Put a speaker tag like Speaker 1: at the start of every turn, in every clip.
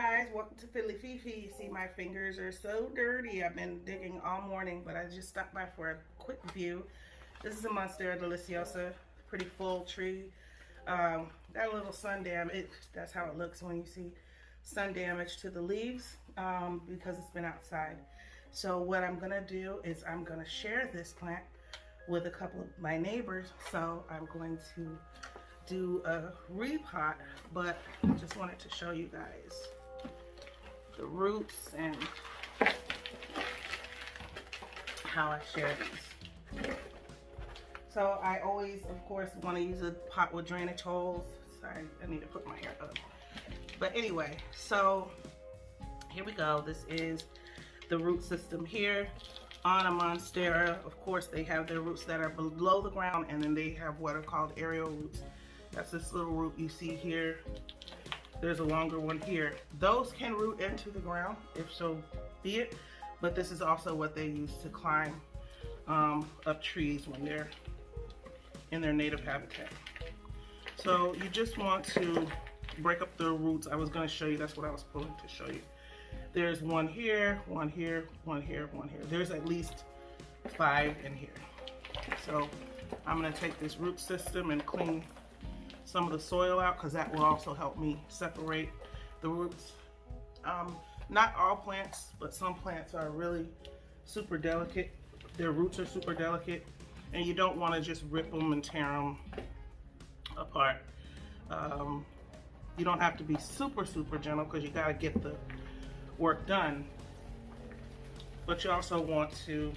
Speaker 1: guys, welcome to Fiddly Fifi. You see my fingers are so dirty. I've been digging all morning, but I just stopped by for a quick view. This is a Monstera deliciosa, pretty full tree. Got a little sun damage. That's how it looks when you see sun damage to the leaves because it's been outside. So what I'm gonna do is I'm gonna share this plant with a couple of my neighbors. So I'm going to do a repot, but I just wanted to show you guys the roots and how I share these. So I always, of course, want to use a pot with drainage holes. Sorry, I need to put my hair up. But anyway, so here we go. This is the root system here on a Monstera. Of course, they have their roots that are below the ground, and then they have what are called aerial roots. That's this little root you see here. There's a longer one here. Those can root into the ground, if so be it, but this is also what they use to climb up trees when they're in their native habitat. So you just want to break up the roots. I was going to show you, that's what I was pulling to show you. There's one here, one here, one here, one here. There's at least 5 in here. So I'm going to take this root system and clean some of the soil out, because that will also help me separate the roots. Not all plants, but some plants are really super delicate. Their roots are super delicate, and you don't want to just rip them and tear them apart. You don't have to be super gentle, because you got to get the work done, but you also want to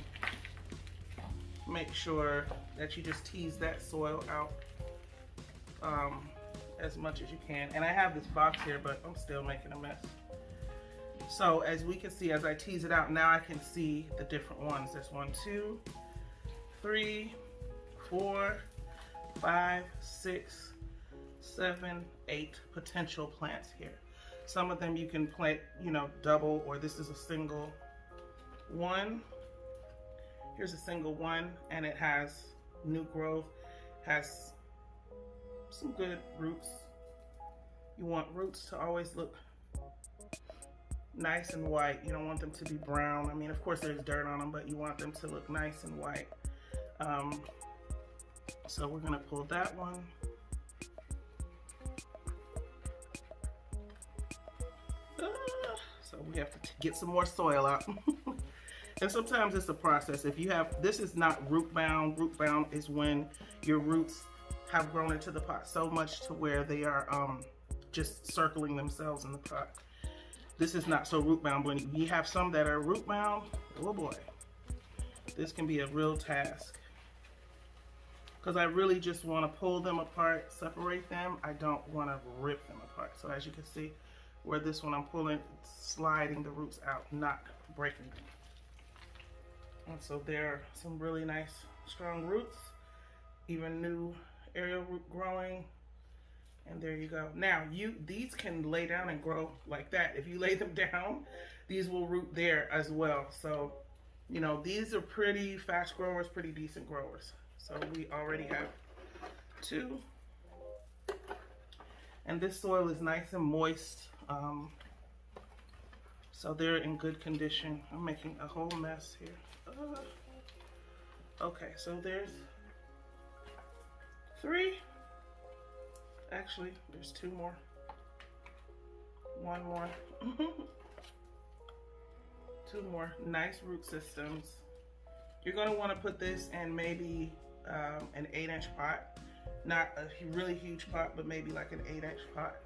Speaker 1: make sure that you just tease that soil out as much as you can. And I have this box here, but I'm still making a mess. So as we can see, as I tease it out, now I can see the different ones. There's 1, 2, 3, 4, 5, 6, 7, 8 potential plants here. Some of them you can plant, double, or this is a single one. Here's a single one, and it has new growth, has some good roots. You want roots to always look nice and white. You don't want them to be brown. I mean, of course there's dirt on them, but you want them to look nice and white. So we're gonna pull that one. So we have to get some more soil out. And sometimes it's a process. If you have, this is not root bound. Root bound is when your roots have grown into the pot so much to where they are just circling themselves in the pot. This is not so root bound. When you have some that are root bound, oh boy, this can be a real task. Because I really just want to pull them apart, separate them. I don't want to rip them apart. So as you can see, where this one I'm pulling, sliding the roots out, not breaking them. And so there are some really nice strong roots, even new aerial root growing, and there you go. Now these can lay down and grow like that. If you lay them down, these will root there as well. So these are pretty fast growers, pretty decent growers. So we already have 2, and this soil is nice and moist, so they're in good condition. I'm making a whole mess here. Okay, so there's 3. Actually, there's 2 more. 1 more. 2 more nice root systems. You're going to want to put this in maybe an 8-inch pot. Not a really huge pot, but maybe like an 8-inch pot.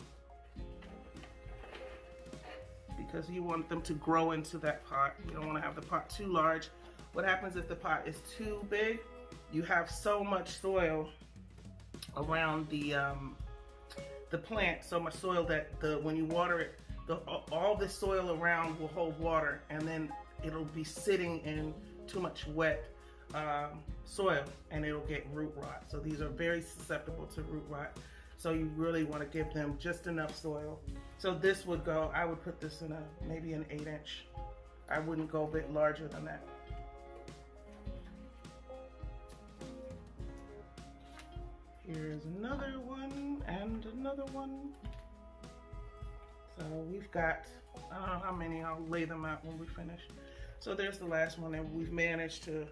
Speaker 1: Because you want them to grow into that pot. You don't want to have the pot too large. What happens if the pot is too big? You have so much soil around the plant, so much soil that when you water it, all the soil around will hold water, and then it'll be sitting in too much wet soil, and it'll get root rot. So these are very susceptible to root rot. So you really want to give them just enough soil. So this would go, I would put this in maybe an 8-inch. I wouldn't go a bit larger than that. Here's another one and another one. So we've got, I don't know how many, I'll lay them out when we finish. So there's the last one, and we've managed to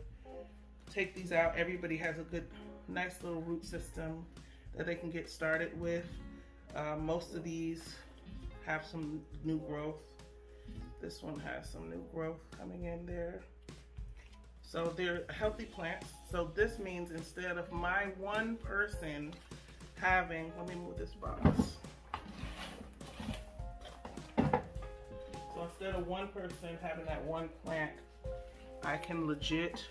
Speaker 1: take these out. Everybody has a good, nice little root system that they can get started with. Most of these have some new growth. This one has some new growth coming in there. So they're healthy plants. So this means instead of my one person having, let me move this box. So instead of one person having that one plant, I can legit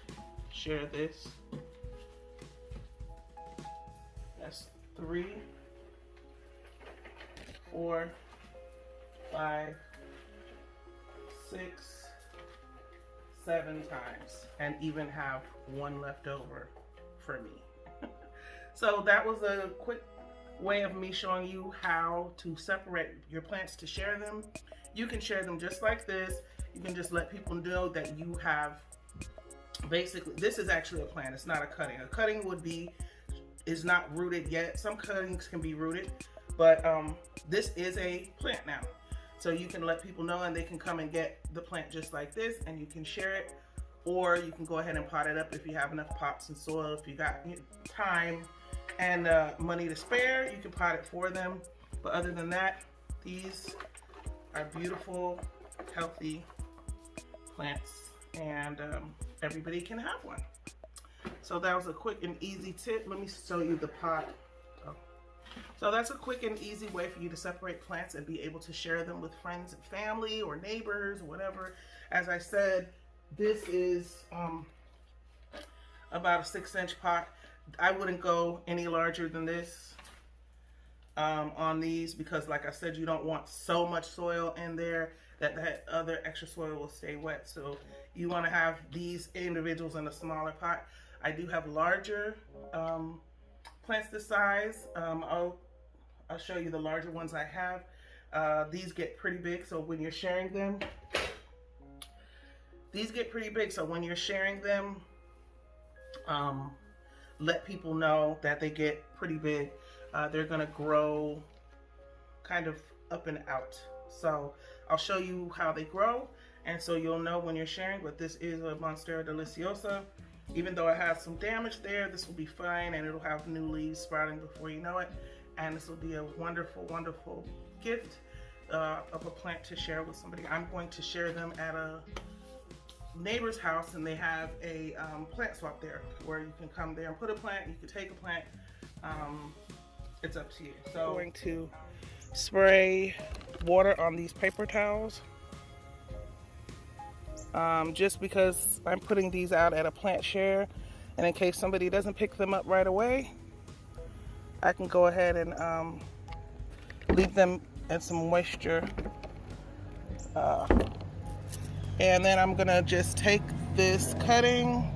Speaker 1: share this. That's 3, 4, 5, 6, 7 times, and even have one left over for me. So that was a quick way of me showing you how to separate your plants to share them. You can share them just like this. You can just let people know that you have, basically, this is actually a plant. It's not a cutting. A cutting is not rooted yet. Some cuttings can be rooted, but this is a plant now. So you can let people know, and they can come and get the plant just like this, and you can share it, or you can go ahead and pot it up if you have enough pots and soil. If you got time and money to spare, you can pot it for them. But other than that, these are beautiful, healthy plants, and everybody can have one. So that was a quick and easy tip. Let me show you the pot. So that's a quick and easy way for you to separate plants and be able to share them with friends and family or neighbors or whatever. As I said, this is about a 6-inch pot. I wouldn't go any larger than this on these, because like I said, you don't want so much soil in there that other extra soil will stay wet. So you want to have these individuals in a smaller pot. I do have larger plants this size. I'll show you the larger ones I have. These get pretty big, so when you're sharing them, these get pretty big. So when you're sharing them, let people know that they get pretty big. They're gonna grow kind of up and out. So I'll show you how they grow, and so you'll know when you're sharing. But this is a Monstera deliciosa. Even though it has some damage there, this will be fine, and it'll have new leaves sprouting before you know it. And this will be a wonderful, wonderful gift of a plant to share with somebody. I'm going to share them at a neighbor's house, and they have a plant swap there where you can come there and put a plant. You can take a plant. It's up to you. So I'm going to spray water on these paper towels. Just because I'm putting these out at a plant share, and in case somebody doesn't pick them up right away, I can go ahead and leave them in some moisture. And then I'm gonna just take this cutting,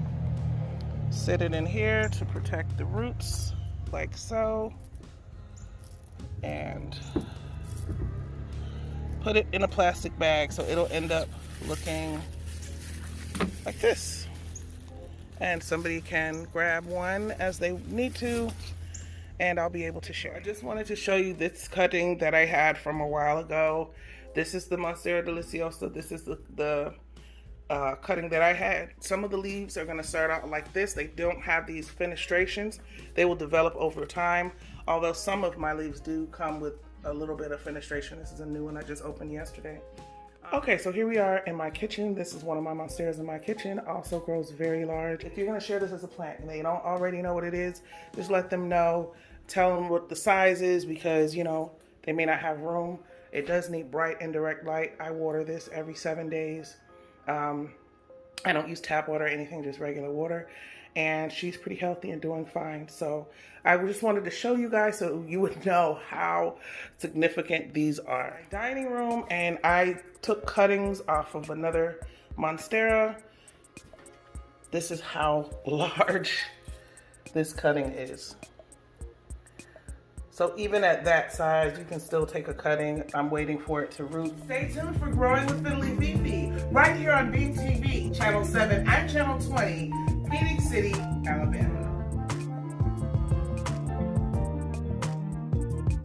Speaker 1: sit it in here to protect the roots, like so, and put it in a plastic bag so it'll end up looking like this, and somebody can grab one as they need to, and I'll be able to share. I just wanted to show you this cutting that I had from a while ago. This is the Monstera deliciosa. This is the cutting that I had. Some of the leaves are going to start out like this. They don't have these fenestrations. They will develop over time, although some of my leaves do come with a little bit of fenestration. This is a new one I just opened yesterday. Okay, so here we are in my kitchen. This is one of my Monsteras in my kitchen. Also grows very large. If you're gonna share this as a plant and they don't already know what it is, just let them know. Tell them what the size is, because you know they may not have room. It does need bright indirect light. I water this every 7 days. I don't use tap water or anything, just regular water. And she's pretty healthy and doing fine. So I just wanted to show you guys so you would know how significant these are. Dining room, and I took cuttings off of another Monstera. This is how large this cutting is. So even at that size, you can still take a cutting. I'm waiting for it to root. Stay tuned for Growing with Fiddly Fifi, right here on Beam TV, Channel 7 and Channel 20, Phoenix City, Alabama.